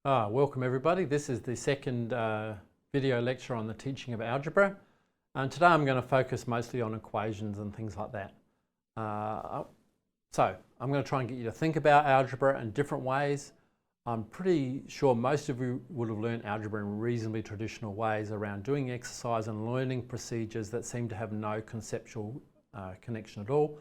Welcome everybody. This is the second video lecture on the teaching of algebra. And today I'm going to focus mostly on equations and things like that. So I'm going to try and get you to think about algebra in different ways. I'm pretty sure most of you would have learned algebra in reasonably traditional ways around doing exercise and learning procedures that seem to have no conceptual connection at all.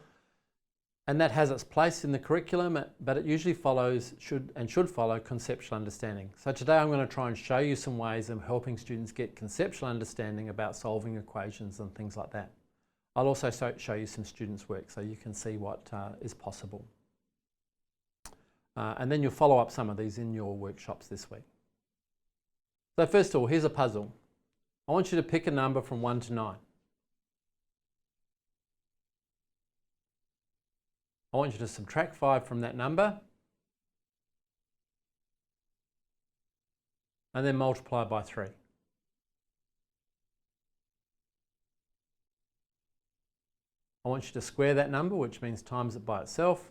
And that has its place in the curriculum, but it usually should follow conceptual understanding. So today I'm going to try and show you some ways of helping students get conceptual understanding about solving equations and things like that. I'll also show you some students' work so you can see what is possible. And then you'll follow up some of these in your workshops this week. So first of all, here's a puzzle. I want you to pick a number from 1 to 9. I want you to subtract 5 from that number and then multiply by 3. I want you to square that number, which means times it by itself,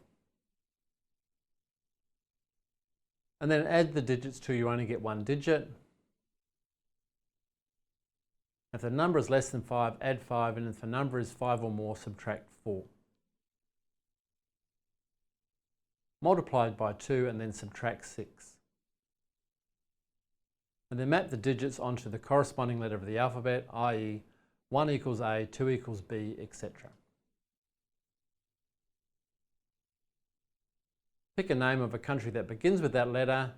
and then add the digits till you only get one digit. If the number is less than 5, add 5, and if the number is 5 or more, subtract 4. Multiply by 2 and then subtract 6. And then map the digits onto the corresponding letter of the alphabet, i.e. 1 equals A, 2 equals B, etc. Pick a name of a country that begins with that letter,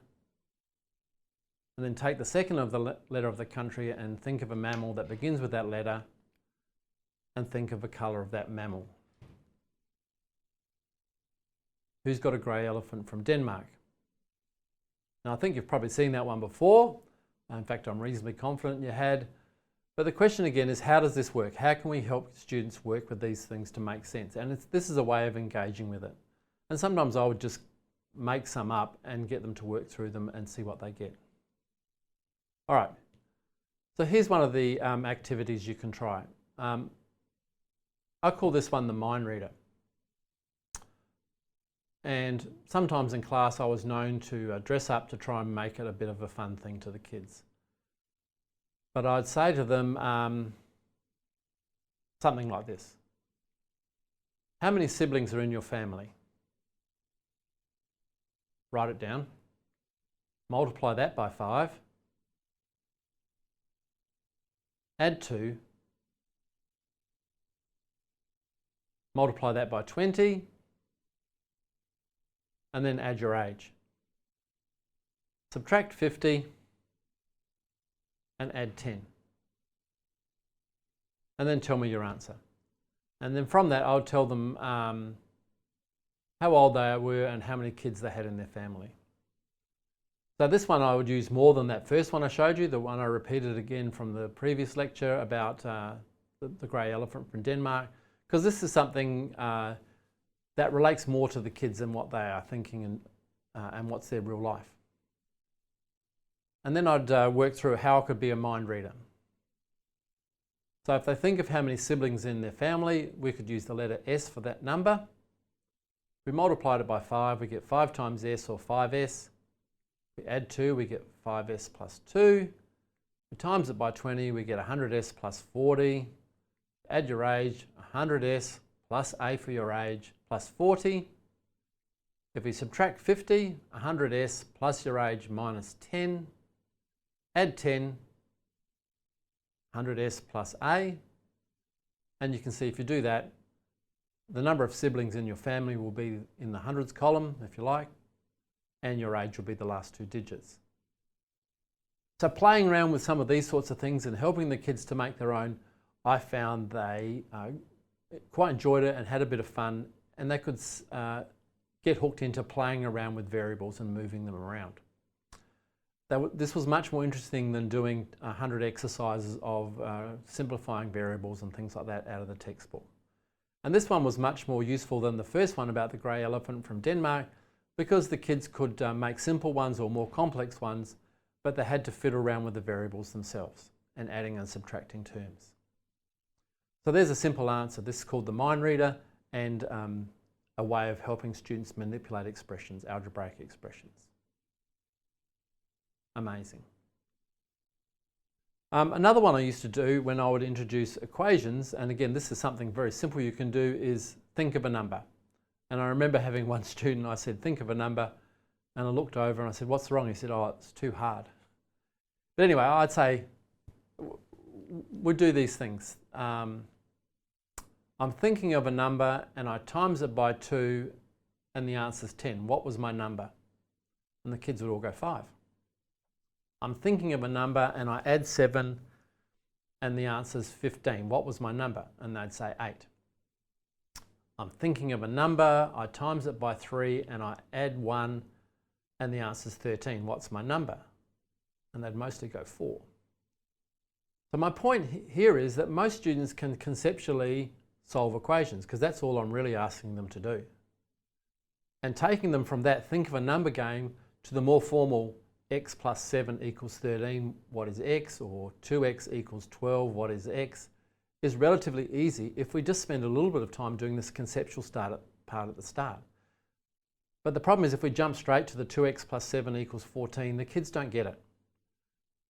and then take the second of the letter of the country and think of a mammal that begins with that letter, and think of the colour of that mammal. Who's got a grey elephant from Denmark? Now I think you've probably seen that one before. In fact, I'm reasonably confident you had. But the question again is, how does this work? How can we help students work with these things to make sense? And this is a way of engaging with it. And sometimes I would just make some up and get them to work through them and see what they get. All right, so here's one of the activities you can try. I call this one the mind reader. And sometimes in class I was known to dress up to try and make it a bit of a fun thing to the kids. But I'd say to them something like this. How many siblings are in your family? Write it down. Multiply that by 5. Add 2. Multiply that by 20. And then add your age. Subtract 50 and add 10. And then tell me your answer. And then from that, I would tell them how old they were and how many kids they had in their family. So this one I would use more than that first one I showed you, the one I repeated again from the previous lecture about the grey elephant from Denmark, because this is something that relates more to the kids than what they are thinking and what's their real life. And then I'd work through how it could be a mind reader. So if they think of how many siblings in their family, we could use the letter S for that number. We multiplied it by 5, we get 5 times S or 5S. We add 2, we get 5S plus 2. We times it by 20, we get 100S plus 40. Add your age, 100S plus A for your age, plus 40. If we subtract 50, 100S plus your age minus 10. Add 10, 100S plus A. And you can see if you do that, the number of siblings in your family will be in the hundreds column, if you like, and your age will be the last 2 digits. So playing around with some of these sorts of things and helping the kids to make their own, I found they quite enjoyed it and had a bit of fun, and they could get hooked into playing around with variables and moving them around. This was much more interesting than doing 100 exercises of simplifying variables and things like that out of the textbook. And this one was much more useful than the first one about the grey elephant from Denmark, because the kids could make simple ones or more complex ones, but they had to fiddle around with the variables themselves and adding and subtracting terms. So there's a simple answer. This is called the mind reader, and a way of helping students manipulate expressions, algebraic expressions. Amazing. Another one I used to do when I would introduce equations, and again this is something very simple you can do, is think of a number. And I remember having one student, I said, think of a number, and I looked over and I said, what's wrong? He said, oh, it's too hard. But anyway, I'd say, we'd do these things. I'm thinking of a number and I times it by 2 and the answer's 10. What was my number? And the kids would all go 5. I'm thinking of a number and I add 7 and the answer's 15. What was my number? And they'd say 8. I'm thinking of a number, I times it by 3 and I add 1 and the answer's 13. What's my number? And they'd mostly go 4. So my point here is that most students can conceptually solve equations because that's all I'm really asking them to do. And taking them from that think of a number game to the more formal x plus 7 equals 13, what is x? Or 2x equals 12, what is x? Is relatively easy if we just spend a little bit of time doing this conceptual part at the start. But the problem is if we jump straight to the 2x plus 7 equals 14, the kids don't get it.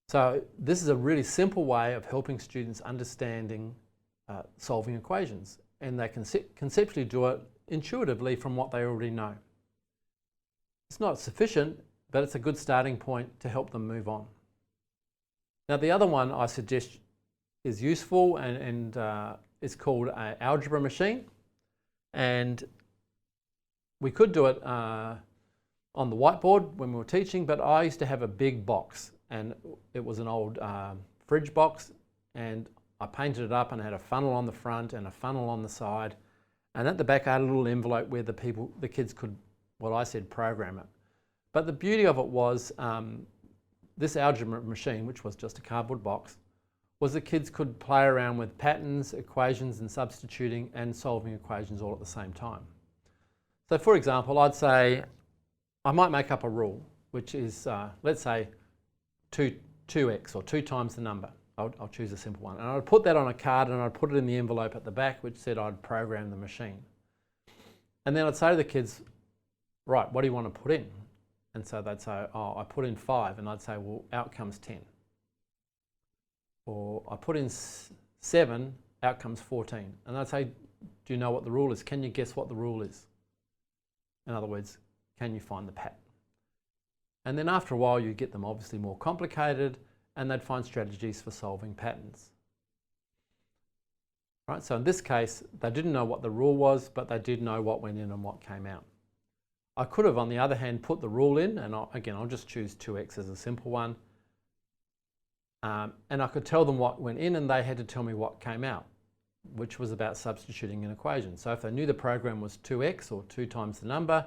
So this is a really simple way of helping students understanding solving equations, and they can conceptually do it intuitively from what they already know. It's not sufficient, but it's a good starting point to help them move on. Now the other one I suggest is useful and it's called an algebra machine, and we could do it on the whiteboard when we were teaching, but I used to have a big box and it was an old fridge box, and I painted it up and I had a funnel on the front and a funnel on the side, and at the back I had a little envelope where the kids could, what I said, program it. But the beauty of it was this algebra machine, which was just a cardboard box, was the kids could play around with patterns, equations and substituting and solving equations all at the same time. So for example, I'd say, I might make up a rule, which is, let's say 2x or 2 times the number. I'll choose a simple one. And I'd put that on a card and I'd put it in the envelope at the back, which said I'd program the machine. And then I'd say to the kids, right, what do you want to put in? And so they'd say, oh, I put in 5. And I'd say, well, out comes 10. Or I put in 7, out comes 14. And I'd say, do you know what the rule is? Can you guess what the rule is? In other words, can you find the pattern? And then after a while, you get them obviously more complicated, and they'd find strategies for solving patterns. Right, so in this case, they didn't know what the rule was, but they did know what went in and what came out. I could have, on the other hand, put the rule in, and again, I'll just choose 2x as a simple one. And I could tell them what went in, and they had to tell me what came out, which was about substituting in equations. So if they knew the program was 2x, or 2 times the number,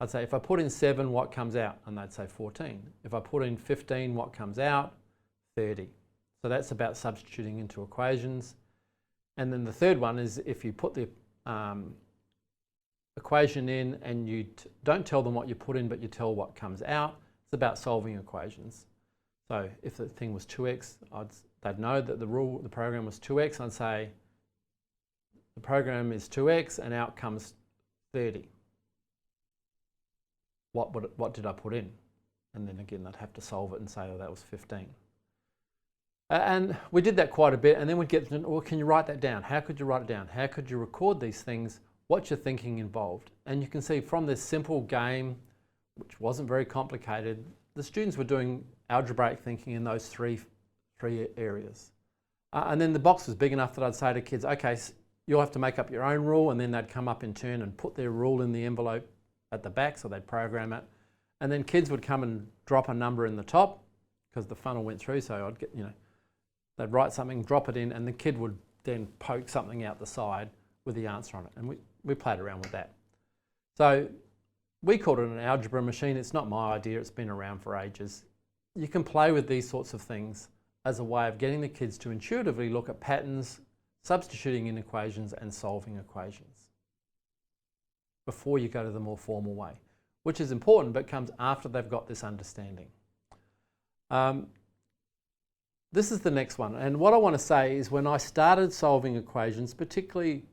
I'd say, if I put in 7, what comes out? And they'd say 14. If I put in 15, what comes out? 30. So that's about substituting into equations. And then the third one is if you put the equation in and you don't tell them what you put in, but you tell what comes out, it's about solving equations. So if the thing was 2x, they'd know that the program was 2x. I'd say the program is 2x and out comes 30. What did I put in? And then again, they'd have to solve it and say, oh, that was 15. And we did that quite a bit, and then we'd get, well, can you write that down? How could you write it down? How could you record these things? What's your thinking involved? And you can see from this simple game, which wasn't very complicated, the students were doing algebraic thinking in those three areas. And then the box was big enough that I'd say to kids, okay, so you'll have to make up your own rule, and then they'd come up in turn and put their rule in the envelope at the back, so they'd program it. And then kids would come and drop a number in the top, because the funnel went through, so I'd get, they'd write something, drop it in, and the kid would then poke something out the side with the answer on it. And we played around with that. So we called it an algebra machine. It's not my idea, it's been around for ages. You can play with these sorts of things as a way of getting the kids to intuitively look at patterns, substituting in equations and solving equations before you go to the more formal way, which is important but comes after they've got this understanding. This is the next one, and what I want to say is when I started solving equations, particularly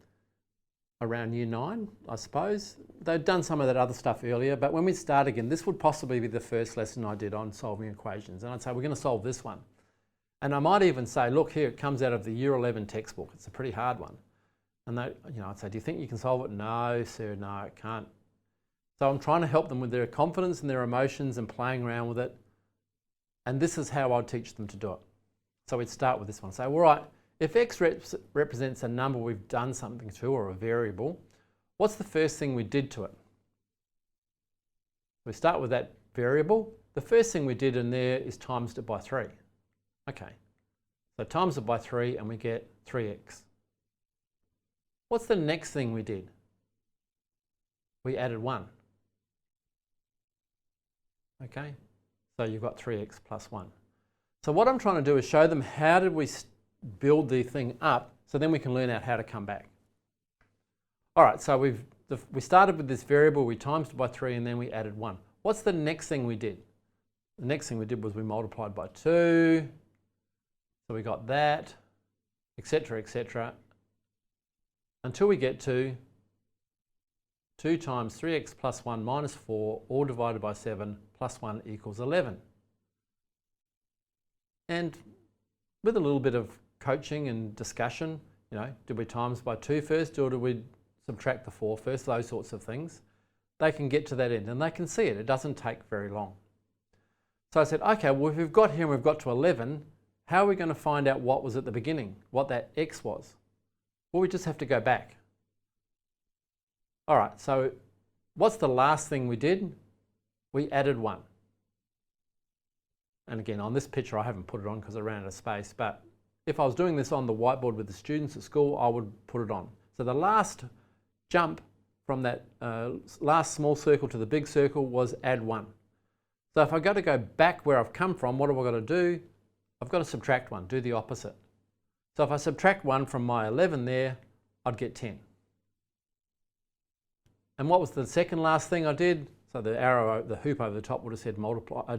around year 9, I suppose. They'd done some of that other stuff earlier, but when we start again, this would possibly be the first lesson I did on solving equations. And I'd say, we're going to solve this one. And I might even say, look here, it comes out of the year 11 textbook. It's a pretty hard one. And they, I'd say, do you think you can solve it? No, sir, no, I can't. So I'm trying to help them with their confidence and their emotions and playing around with it. And this is how I'd teach them to do it. So we'd start with this one. Say, all right, if x represents a number we've done something to, or a variable, what's the first thing we did to it? We start with that variable. The first thing we did in there is times it by 3. Okay, so times it by 3 and we get 3x. What's the next thing we did? We added 1. Okay, so you've got 3x plus 1. So what I'm trying to do is show them how did we build the thing up, so then we can learn out how to come back. All right, so we started with this variable, we times it by 3 and then we added 1. What's the next thing we did? The next thing we did was we multiplied by 2. So we got that, etc., until we get to 2 times 3x plus 1 minus 4, all divided by 7, plus 1 equals 11. And with a little bit of coaching and discussion, did we times by 2 first, or did we subtract the 4 first, those sorts of things, they can get to that end and they can see it. It doesn't take very long. So I said, okay, well, if we've got here and we've got to 11, how are we going to find out what was at the beginning, what that x was? Well, we just have to go back. All right, so what's the last thing we did? We added 1. And again, on this picture, I haven't put it on because I ran out of space, but if I was doing this on the whiteboard with the students at school, I would put it on. So the last jump from that last small circle to the big circle was add 1. So if I've got to go back where I've come from, what have I got to do? I've got to subtract 1, do the opposite. So if I subtract 1 from my 11 there, I'd get 10. And what was the second last thing I did? So the arrow, the hoop over the top would have said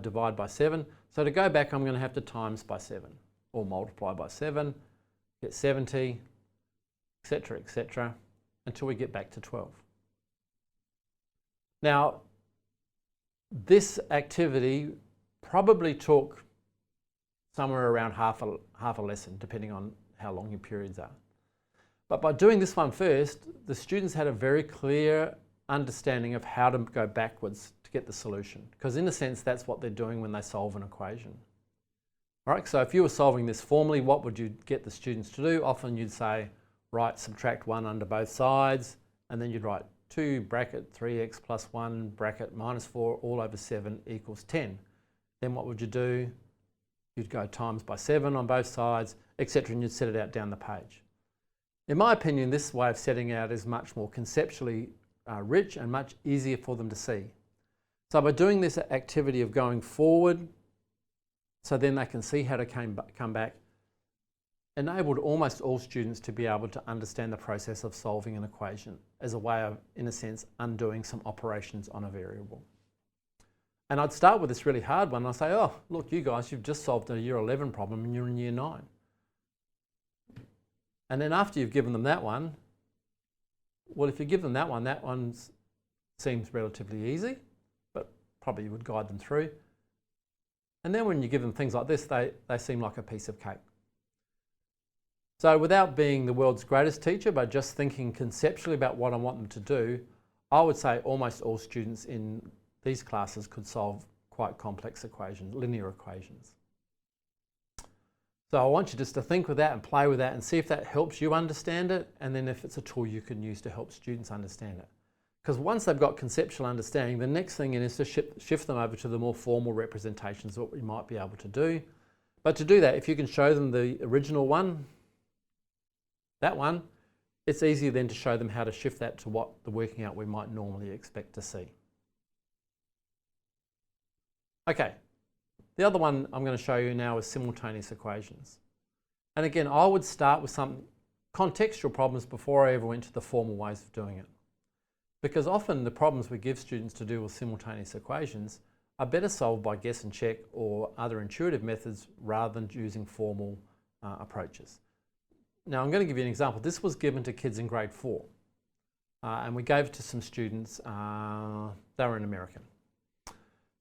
divide by 7. So to go back, I'm going to have to times by 7 or multiply by 7, get 70, etc., until we get back to 12. Now, this activity probably took somewhere around half a lesson, depending on how long your periods are. But by doing this one first, the students had a very clear understanding of how to go backwards to get the solution. Because in a sense, that's what they're doing when they solve an equation. All right, so if you were solving this formally, what would you get the students to do? Often you'd say, right, subtract 1 under both sides, and then you'd write 2 bracket 3x plus 1 bracket minus 4 all over 7 equals 10. Then what would you do? You'd go times by 7 on both sides, etc., and you'd set it out down the page. In my opinion, this way of setting out is much more conceptually rich and much easier for them to see. So by doing this activity of going forward, so then they can see how to come back, enabled almost all students to be able to understand the process of solving an equation as a way of, in a sense, undoing some operations on a variable. And I'd start with this really hard one and I'd say, oh, look, you guys, you've just solved a year 11 problem and you're in year 9. And then after you've given them that one, well, if you give them that one seems relatively easy, but probably you would guide them through. And then when you give them things like this, they seem like a piece of cake. So without being the world's greatest teacher, but just thinking conceptually about what I want them to do, I would say almost all students in these classes could solve quite complex equations, linear equations. So I want you just to think with that and play with that and see if that helps you understand it, and then if it's a tool you can use to help students understand it. Because once they've got conceptual understanding, the next thing is to shift them over to the more formal representations of what we might be able to do. But to do that, if you can show them the original one, that one, it's easier then to show them how to shift that to what the working out we might normally expect to see. Okay, the other one I'm going to show you now is simultaneous equations. And again, I would start with some contextual problems before I ever went to the formal ways of doing it. Because often the problems we give students to do with simultaneous equations are better solved by guess and check or other intuitive methods rather than using formal approaches. Now I'm going to give you an example. This was given to kids in grade 4. and we gave it to some students. They were in America.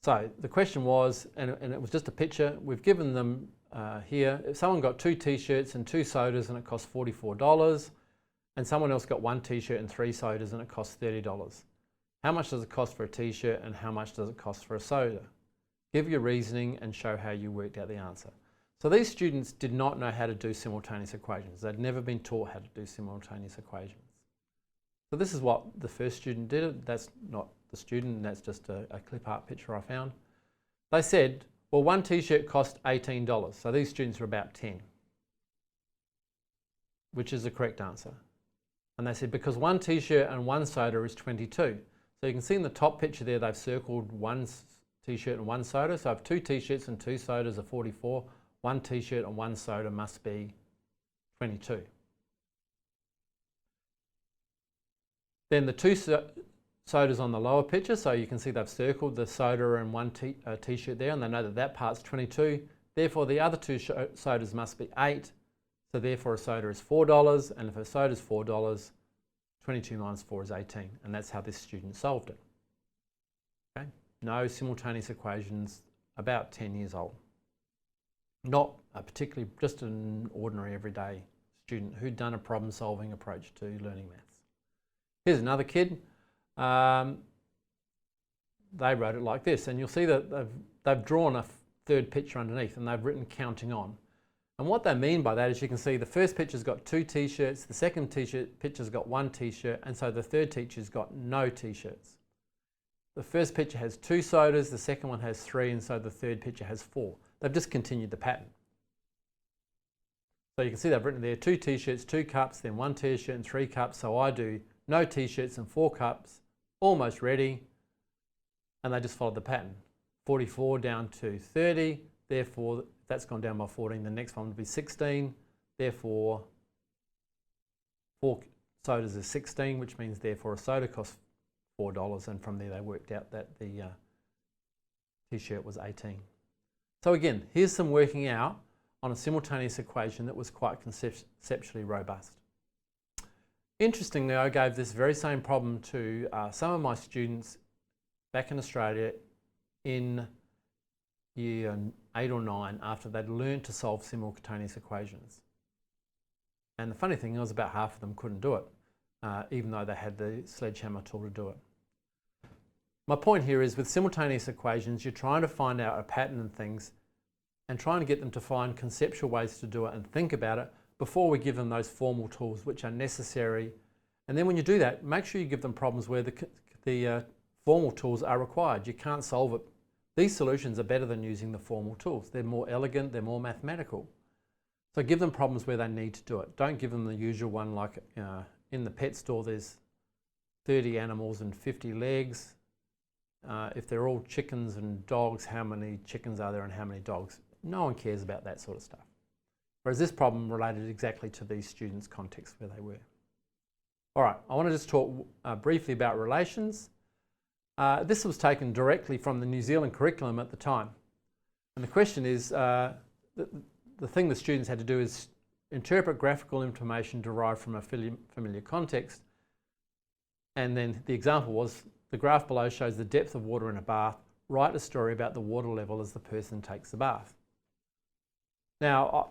So the question was, and it was just a picture, we've given them here, if someone got 2 t-shirts and 2 sodas and it cost $44, and someone else got 1 t-shirt and 3 sodas and it costs $30. How much does it cost for a t-shirt and how much does it cost for a soda? Give your reasoning and show how you worked out the answer. So these students did not know how to do simultaneous equations. They'd never been taught how to do simultaneous equations. So this is what the first student did. That's not the student, that's just a clip art picture I found. They said, well, 1 t-shirt cost $18. So these students are about 10, which is the correct answer. And they said, because 1 t-shirt and 1 soda is 22. So you can see in the top picture there, they've circled 1 t-shirt and 1 soda. So if 2 t-shirts and 2 sodas are 44, 1 t-shirt and 1 soda must be 22. Then the 2 sodas on the lower picture, so you can see they've circled the soda and 1 t-shirt there, and they know that that part's 22. Therefore, the other 2 sodas must be 8. So therefore, a soda is $4, and if a soda is $4, 22 minus 4 is 18, and that's how this student solved it. Okay? No simultaneous equations, about 10 years old. Not a particularly, just an ordinary everyday student who'd done a problem-solving approach to learning maths. Here's another kid. They wrote it like this, and you'll see that they've drawn a third picture underneath, and they've written counting on. And what they mean by that is you can see the first picture's got 2 t-shirts, the second picture's got 1 t-shirt, and so the third picture's got no t-shirts. The first picture has 2 sodas, the second one has 3, and so the third picture has 4. They've just continued the pattern. So you can see they've written there 2 t-shirts, 2 cups, then 1 t-shirt and 3 cups. So I do no t-shirts and 4 cups, almost ready, and they just followed the pattern. 44 down to 30, therefore that's gone down by 14. The next one would be 16, therefore 4 sodas is 16, which means therefore a soda costs $4, and from there they worked out that the t-shirt was 18. So again, here's some working out on a simultaneous equation that was quite conceptually robust. Interestingly, I gave this very same problem to some of my students back in Australia in year 8 or 9 after they'd learned to solve simultaneous equations. And the funny thing was about half of them couldn't do it, even though they had the sledgehammer tool to do it. My point here is with simultaneous equations, you're trying to find out a pattern in things and trying to get them to find conceptual ways to do it and think about it before we give them those formal tools which are necessary. And then when you do that, make sure you give them problems where the formal tools are required. You can't solve it. These solutions are better than using the formal tools. They're more elegant, they're more mathematical. So give them problems where they need to do it. Don't give them the usual one like in the pet store there's 30 animals and 50 legs. If they're all chickens and dogs, how many chickens are there and how many dogs? No one cares about that sort of stuff. Whereas this problem related exactly to these students' context where they were. All right, I want to just talk briefly about relations. This was taken directly from the New Zealand curriculum at the time. And the question is, the thing the students had to do is interpret graphical information derived from a familiar context. And then the example was, the graph below shows the depth of water in a bath. Write a story about the water level as the person takes the bath. Now,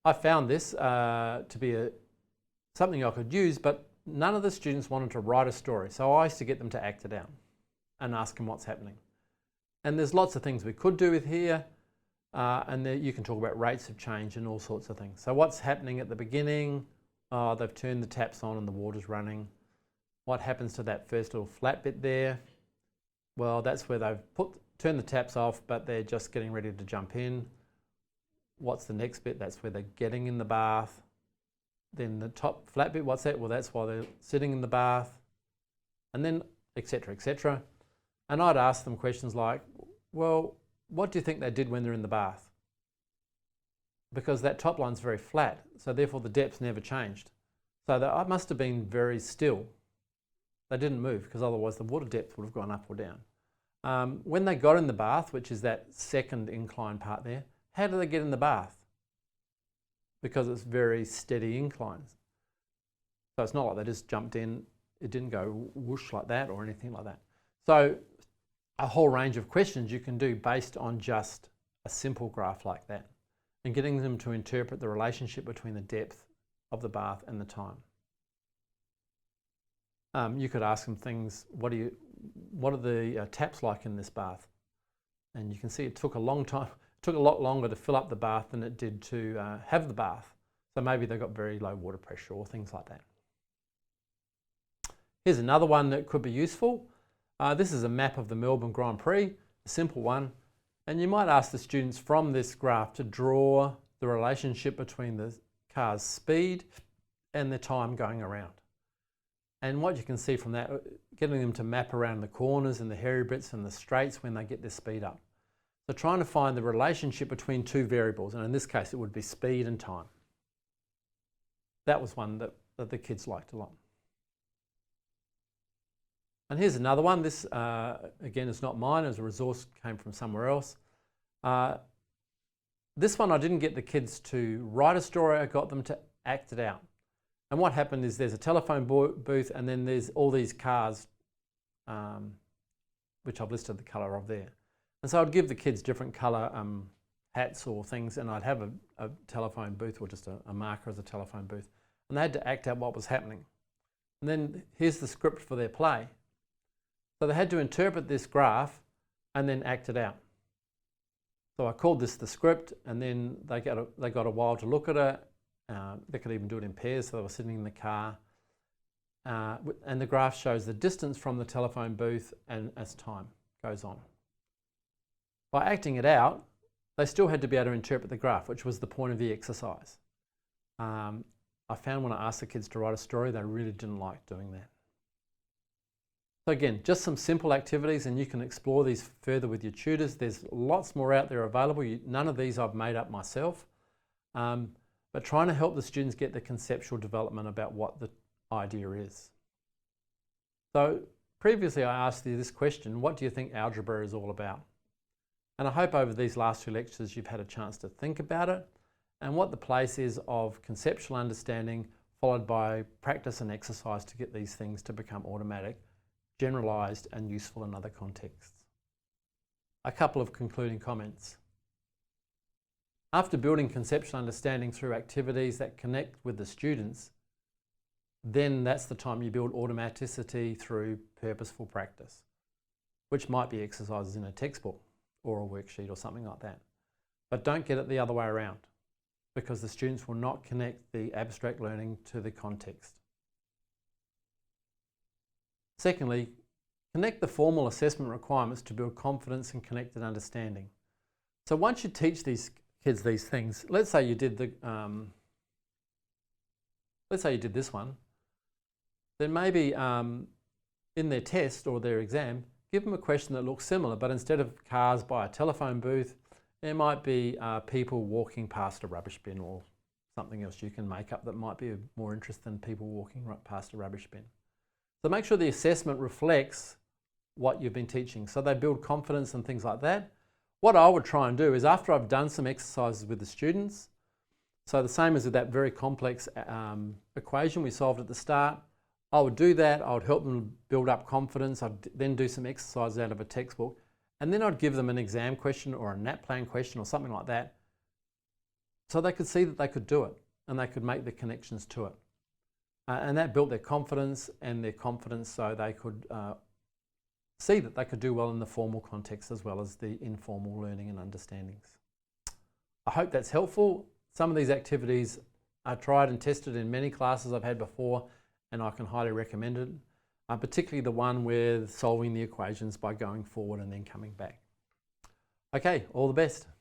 I found this to be something I could use, but none of the students wanted to write a story. So I used to get them to act it out and ask them what's happening. And there's lots of things we could do with here. And there you can talk about rates of change and all sorts of things. So what's happening at the beginning? They've turned the taps on and the water's running. What happens to that first little flat bit there? Well, that's where they've turned the taps off, but they're just getting ready to jump in. What's the next bit? That's where they're getting in the bath. Then the top flat bit, what's that? Well, that's why they're sitting in the bath. And then etc., etc. And I'd ask them questions like, well, what do you think they did when they're in the bath? Because that top line's very flat, so therefore the depth never changed. So they must have been very still. They didn't move because otherwise the water depth would have gone up or down. When they got in the bath, which is that second incline part there, how do they get in the bath? Because it's very steady inclines. So it's not like they just jumped in it didn't go whoosh like that or anything like that. So a whole range of questions you can do based on just a simple graph like that, and getting them to interpret the relationship between the depth of the bath and the time. You could ask them things, what are the taps like in this bath? And you can see it took a long time, it took a lot longer to fill up the bath than it did to have the bath. So maybe they've got very low water pressure or things like that. Here's another one that could be useful. This is a map of the Melbourne Grand Prix, a simple one. And you might ask the students from this graph to draw the relationship between the car's speed and the time going around. And what you can see from that, getting them to map around the corners and the hairy bits and the straights when they get their speed up. So trying to find the relationship between two variables, and in this case it would be speed and time. That was one that the kids liked a lot. And here's another one. This, again, is not mine. It was a resource, came from somewhere else. This one I didn't get the kids to write a story. I got them to act it out. And what happened is there's a telephone booth and then there's all these cars, which I've listed the colour of there. And so I'd give the kids different colour hats or things, and I'd have a telephone booth or just a marker as a telephone booth. And they had to act out what was happening. And then here's the script for their play. So they had to interpret this graph and then act it out. So I called this the script, and then they got a while to look at it. They could even do it in pairs, so they were sitting in the car. And the graph shows the distance from the telephone booth and as time goes on. By acting it out, they still had to be able to interpret the graph, which was the point of the exercise. I found when I asked the kids to write a story, they really didn't like doing that. So again, just some simple activities, and you can explore these further with your tutors. There's lots more out there available. None of these I've made up myself, but trying to help the students get the conceptual development about what the idea is. So previously I asked you this question, what do you think algebra is all about? And I hope over these last two lectures you've had a chance to think about it and what the place is of conceptual understanding followed by practice and exercise to get these things to become automatic, generalised and useful in other contexts. A couple of concluding comments. After building conceptual understanding through activities that connect with the students, then that's the time you build automaticity through purposeful practice, which might be exercises in a textbook or a worksheet or something like that. But don't get it the other way around, because the students will not connect the abstract learning to the context. Secondly, connect the formal assessment requirements to build confidence and connected understanding. So once you teach these kids these things, let's say you did this one, then maybe in their test or their exam, give them a question that looks similar, but instead of cars by a telephone booth, there might be people walking past a rubbish bin or something else you can make up that might be of more interest than people walking right past a rubbish bin. So make sure the assessment reflects what you've been teaching, so they build confidence and things like that. What I would try and do is, after I've done some exercises with the students, so the same as with that very complex equation we solved at the start, I would do that, I would help them build up confidence, I'd then do some exercises out of a textbook, and then I'd give them an exam question or a NAT plan question or something like that, so they could see that they could do it and they could make the connections to it. And that built their confidence so they could see that they could do well in the formal context as well as the informal learning and understandings. I hope that's helpful. Some of these activities are tried and tested in many classes I've had before, and I can highly recommend it, particularly the one with solving the equations by going forward and then coming back. Okay, all the best.